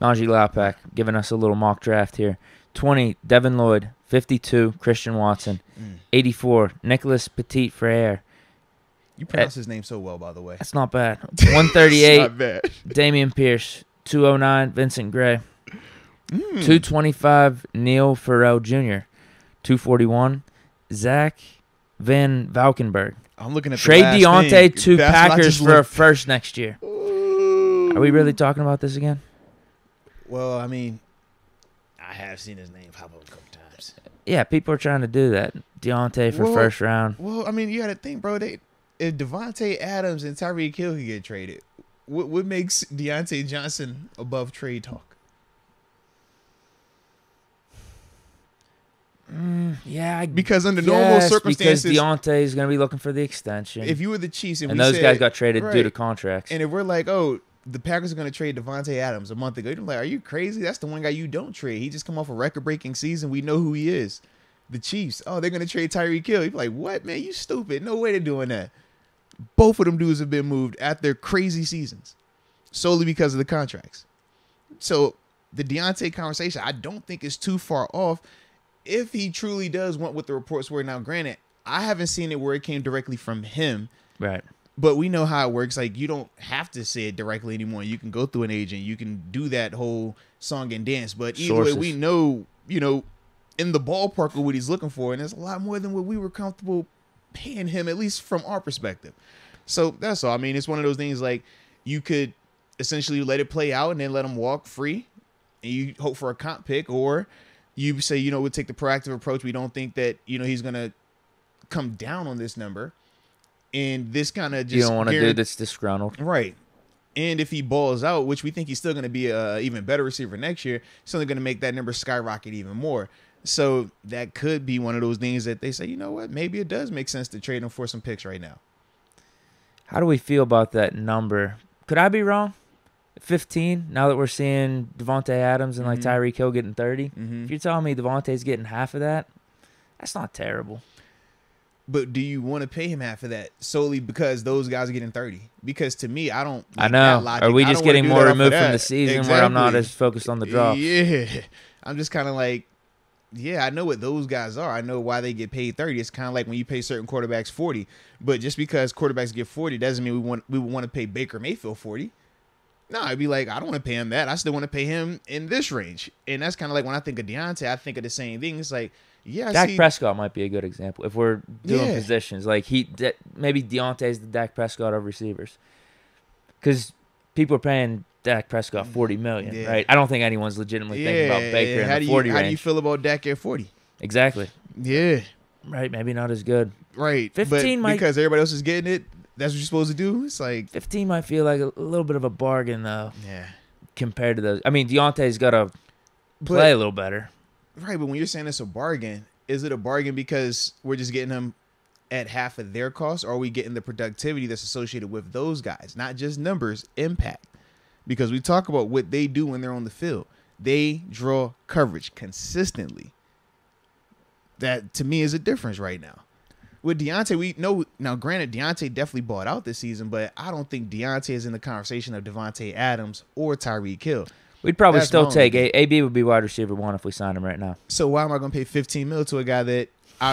Najee Laupak giving us a little mock draft here. 20, Devin Lloyd. 52, Christian Watson. 84, Nicholas Petit-Frere. You pronounce his name so well, by the way. That's not bad. 138, not bad. Damian Pierce. 209, Vincent Gray. 225, Neil Farrell Jr. 241, Zach Van Valkenburg. I'm looking at Trade the last Diontae thing. to That's what I Packers just for a looked- first next year. Are we really talking about this again? Well, I mean, I have seen his name pop up a couple times. Yeah, people are trying to do that. Diontae for first round. Well, I mean, you got to think, bro. If Devontae Adams and Tyreek Hill could get traded, what makes Diontae Johnson above trade talk? Yeah, Because under normal circumstances, because Diontae is going to be looking for the extension. if you were the Chiefs and and we those said, guys got traded right, due to contracts. and if we're like, oh, the Packers are going to trade Devontae Adams a month ago, you're like, are you crazy? That's the one guy you don't trade. He just come off a record-breaking season. We know who he is. The Chiefs, oh, they're going to trade Tyreek Hill. You're like, what, man? You stupid. No way they're doing that. Both of them dudes have been moved at their crazy seasons solely because of the contracts. So the Diontae conversation, I don't think is too far off if he truly does want what the reports were. Now, granted, I haven't seen it where it came directly from him. Right. But we know how it works. Like, you don't have to say it directly anymore. You can go through an agent. You can do that whole song and dance. But either way, we know, in the ballpark of what he's looking for. And it's a lot more than what we were comfortable paying him, at least from our perspective. So that's all. I mean, it's one of those things like you could essentially let it play out and then let him walk free. And you hope for a comp pick. Or you say, we'll take the proactive approach. We don't think that, he's going to come down on this number. And this kind of just... You don't want to do this disgruntled. Right. And if he balls out, which we think he's still going to be an even better receiver next year, it's only going to make that number skyrocket even more. So that could be one of those things that they say, you know what, maybe it does make sense to trade him for some picks right now. How do we feel about that number? Could I be wrong? 15, now that we're seeing Devontae Adams and like Tyreek Hill getting 30. If you're telling me Devontae's getting half of that, that's not terrible. But do you want to pay him half of that solely because those guys are getting 30? Because to me, I don't. I know. Are we just getting more removed from the season where I'm not as focused on the draft? Yeah. I'm just kind of like, yeah, I know what those guys are. I know why they get paid 30. It's kind of like when you pay certain quarterbacks 40. But just because quarterbacks get 40 doesn't mean we would want to pay Baker Mayfield 40. No, I'd be like, I don't want to pay him that. I still want to pay him in this range. And that's kind of like when I think of Diontae, I think of the same thing. It's like, yeah, Dak Prescott might be a good example if we're doing positions. Like maybe Deontay's the Dak Prescott of receivers, because people are paying Dak Prescott $40 million, right? I don't think anyone's legitimately thinking about Baker in the 40 range. How do you feel about Dak at 40? Exactly. Yeah. Right. Maybe not as good. Right. 15 might, because everybody else is getting it. That's what you're supposed to do. It's like 15 might feel like a little bit of a bargain though. Yeah. Compared to those, I mean, Deontay's got to play a little better. Right, but when you're saying it's a bargain, is it a bargain because we're just getting them at half of their cost, or are we getting the productivity that's associated with those guys? Not just numbers, impact. Because we talk about what they do when they're on the field. They draw coverage consistently. That, to me, is a difference right now. With Diontae, we know, now granted, Diontae definitely bought out this season, but I don't think Diontae is in the conversation of Devontae Adams or Tyreek Hill. We'd probably still take AB would be wide receiver 1 if we signed him right now. So why am I going to pay $15 million to a guy that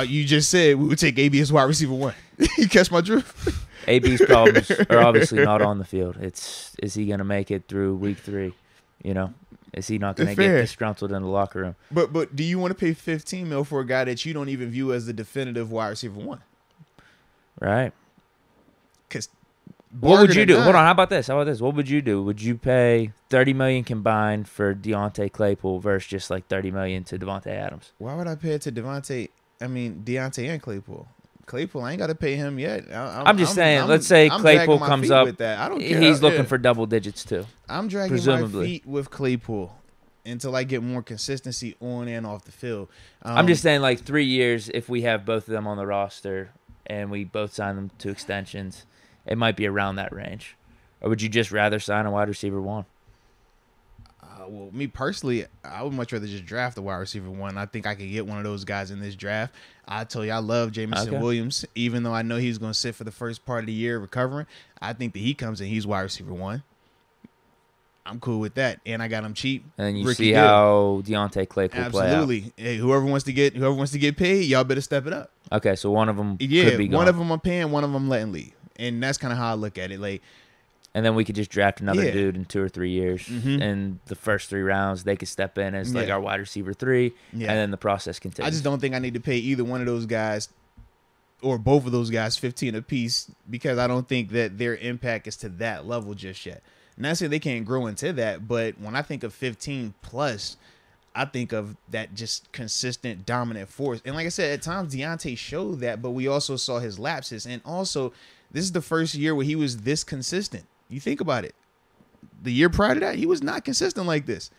you just said we would take AB as wide receiver 1? You catch my drift? AB's problems are obviously not on the field. Is he going to make it through week 3? Is he not going to get disgruntled in the locker room? But do you want to pay $15 million for a guy that you don't even view as the definitive wide receiver 1? Right. Because what would you do? Hold on. How about this? What would you do? Would you pay $30 million combined for Diontae Claypool versus just like $30 million to Devontae Adams? Why would I pay it to Diontae and Claypool? Claypool, I ain't got to pay him yet. I'm just saying. Let's say Claypool comes up. With that. I don't care. He's looking for double digits too. I'm dragging my feet with Claypool until I get more consistency on and off the field. I'm just saying, like 3 years, if we have both of them on the roster and we both sign them to extensions, it might be around that range. Or would you just rather sign a wide receiver 1? Well, me personally, I would much rather just draft a wide receiver 1. I think I could get one of those guys in this draft. I tell you, I love Jameson Williams, even though I know he's going to sit for the first part of the year recovering. I think that he comes in, he's wide receiver 1. I'm cool with that, and I got him cheap. And you see how Diontae Clay will play out. Absolutely. Hey, whoever wants to get paid, y'all better step it up. Okay, so one of them could be gone. One of them I'm paying, one of them letting leave, and that's kind of how I look at it. Like, and then we could just draft another dude in 2 or 3 years, and the first 3 rounds they could step in as like our wide receiver 3, and then the process continues. I just don't think I need to pay either one of those guys or both of those guys 15 apiece, because I don't think that their impact is to that level just yet. Not saying they can't grow into that, but when I think of 15 plus, I think of that just consistent dominant force. And like I said, at times Diontae showed that, but we also saw his lapses. And also, this is the first year where he was this consistent. You think about it. The year prior to that, he was not consistent like this.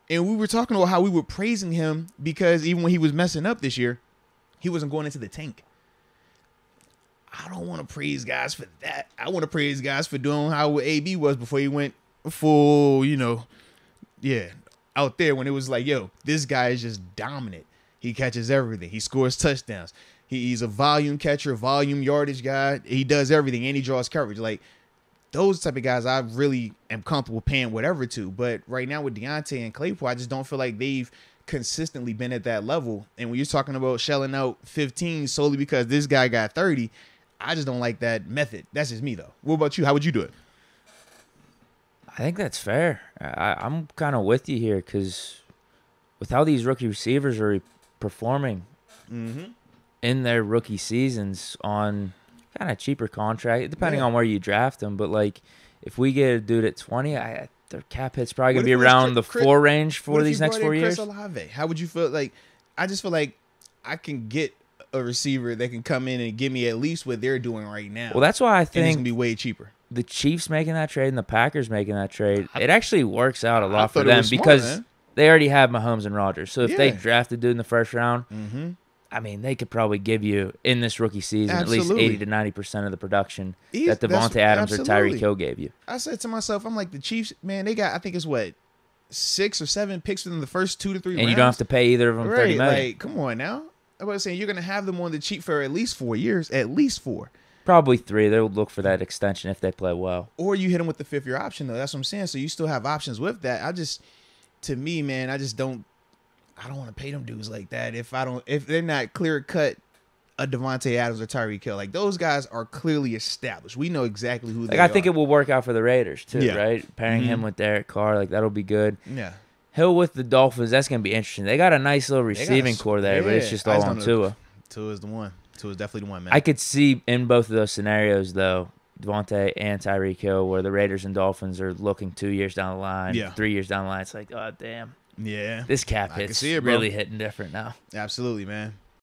And we were talking about how we were praising him because even when he was messing up this year, he wasn't going into the tank. I don't want to praise guys for that. I want to praise guys for doing how AB was before he went full, out there when it was like, yo, this guy is just dominant. He catches everything. He scores touchdowns. He's a volume catcher, volume yardage guy. He does everything, and he draws coverage. Like, those type of guys I really am comfortable paying whatever to. But right now with Diontae and Claypool, I just don't feel like they've consistently been at that level. And when you're talking about shelling out 15 solely because this guy got 30, I just don't like that method. That's just me, though. What about you? How would you do it? I think that's fair. I'm kind of with you here because with how these rookie receivers are performing in their rookie seasons on kind of cheaper contract, depending on where you draft them. But, like, if we get a dude at 20, their cap hit's probably going to be around the 4 range for these next 4 years. Chris Olave? How would you feel? Like, I just feel like I can get a receiver that can come in and give me at least what they're doing right now. Well, that's why I think it's going to be way cheaper. The Chiefs making that trade and the Packers making that trade, it actually works out a lot for them because they already have Mahomes and Rodgers. So if they draft a dude in the first round, I mean, they could probably give you, in this rookie season, at least 80 to 90% of the production that Devontae Adams or Tyreek Hill gave you. I said to myself, I'm like, the Chiefs, man, they got, I think it's 6 or 7 picks within the first 2 to 3 rounds. And you don't have to pay either of them $30 million. Like, come on now. I was saying, you're going to have them on the cheap for at least 4 years, at least 4. Probably 3. They'll look for that extension if they play well. Or you hit them with the 5th-year option, though. That's what I'm saying. So you still have options with that. To me, man, I don't want to pay them dudes like that if they're not clear cut a Devontae Adams or Tyreek Hill. Like, those guys are clearly established. We know exactly who they are. I think it will work out for the Raiders too, right? Pairing him with Derek Carr, like, that'll be good. Yeah. Hill with the Dolphins, that's gonna be interesting. They got a nice little receiving core there, but it's just all on Tua. Tua is the one. Tua is definitely the one, man. I could see in both of those scenarios though, Devontae and Tyreek Hill, where the Raiders and Dolphins are looking 2 years down the line, 3 years down the line. It's like, oh damn. Yeah. This cap hit's really hitting different now. Absolutely, man.